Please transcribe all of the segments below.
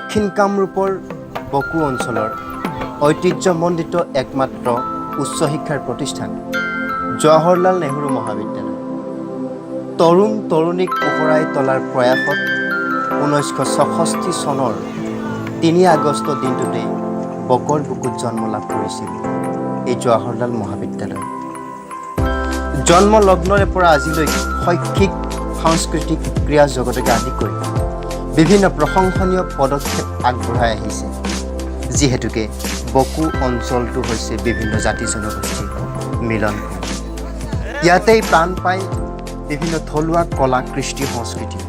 দক্ষিণ কামৰূপৰ বকো অঞ্চলৰ ঐতিহ্যমণ্ডিত একমাত্ৰ উচ্চ শিক্ষাৰ প্ৰতিষ্ঠান জৱাহৰলাল নেহৰু মহাবিদ্যালয়। তৰুণ তৰুণীক পোহৰাই তোলাৰ প্ৰয়াসত 1964 চনৰ 3 আগষ্ট দিনটোতে বকৰ বুকুত জন্ম লাভ কৰিছিল এই জৱাহৰলাল মহাবিদ্যালয়। জন্ম লগ্নৰে পৰা আজিলৈকে শৈক্ষিক সাংস্কৃতিক ক্ৰীড়া জগতকে আদি কৰি বিভিন্ন প্ৰশংসনীয় পদক্ষেপ আগবঢ়াই আহিছে, যিহেতুকে বকো অঞ্চলটো হৈছে বিভিন্ন জাতি জনগোষ্ঠীৰ মিলন। ইয়াতেই প্ৰাণ পায় বিভিন্ন থলুৱা কলা কৃষ্টি সংস্কৃতি।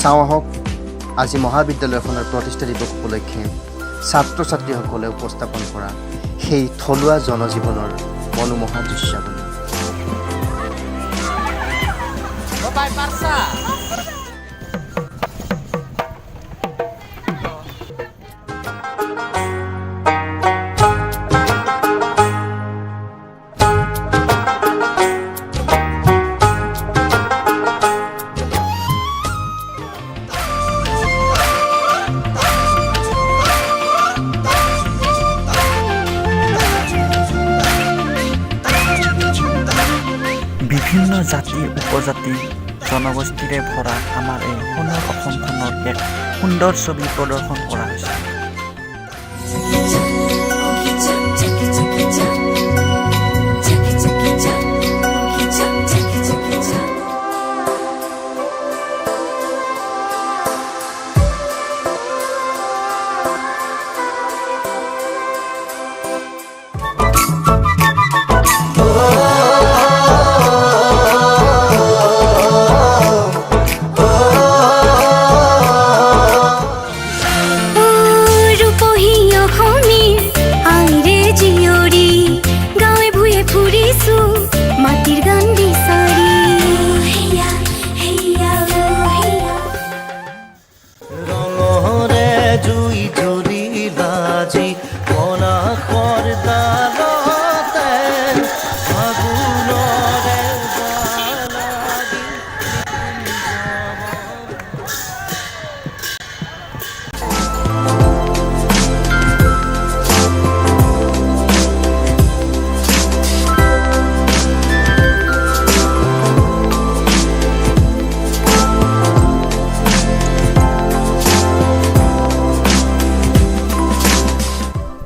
চাওঁ আহক আজি মহাবিদ্যালয়খনৰ প্ৰতিষ্ঠা দিৱস উপলক্ষে ছাত্ৰ ছাত্ৰীসকলে উপস্থাপন কৰা সেই থলুৱা জনজীৱনৰ মনোমোহা দৃশ্যাৱলী। বিভিন্ন জাতি উপজাতি জনগোষ্ঠীৰে ভৰা আমাৰ এই সোণৰ অসমখনৰ এক সুন্দৰ ছবি প্ৰদৰ্শন কৰা হৈছে।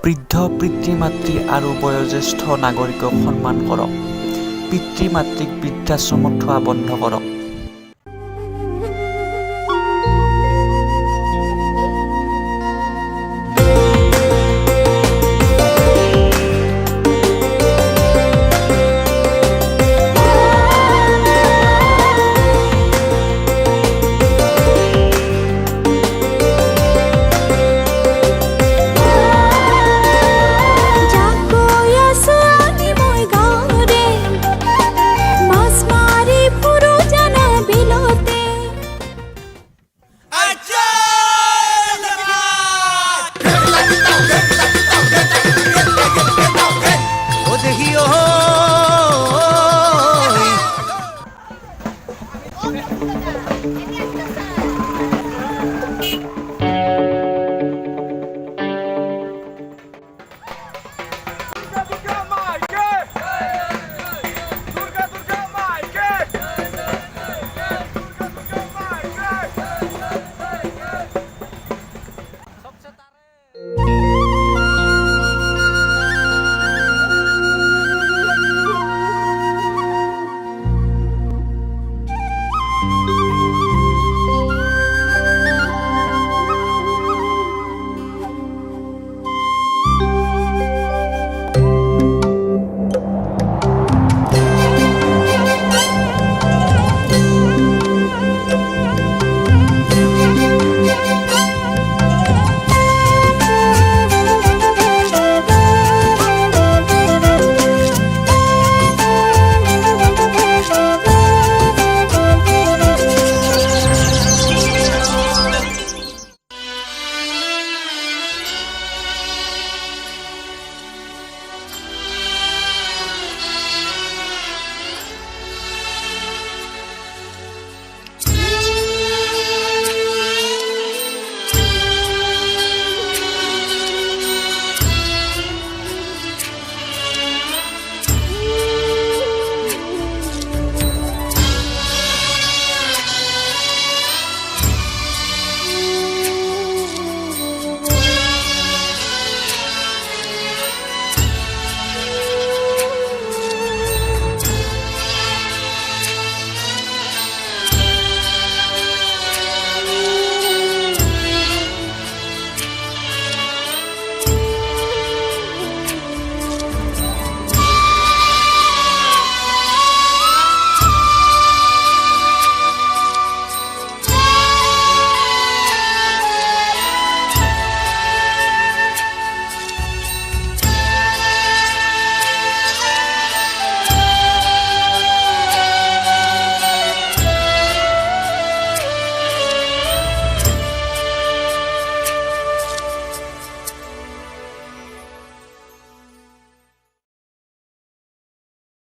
বৃদ্ধ পিতৃ মাতৃ আৰু বয়োজ্যেষ্ঠ নাগৰিকক সন্মান কৰক। পিতৃ মাতৃক বৃদ্ধাশ্ৰমত থোৱা বন্ধ কৰক।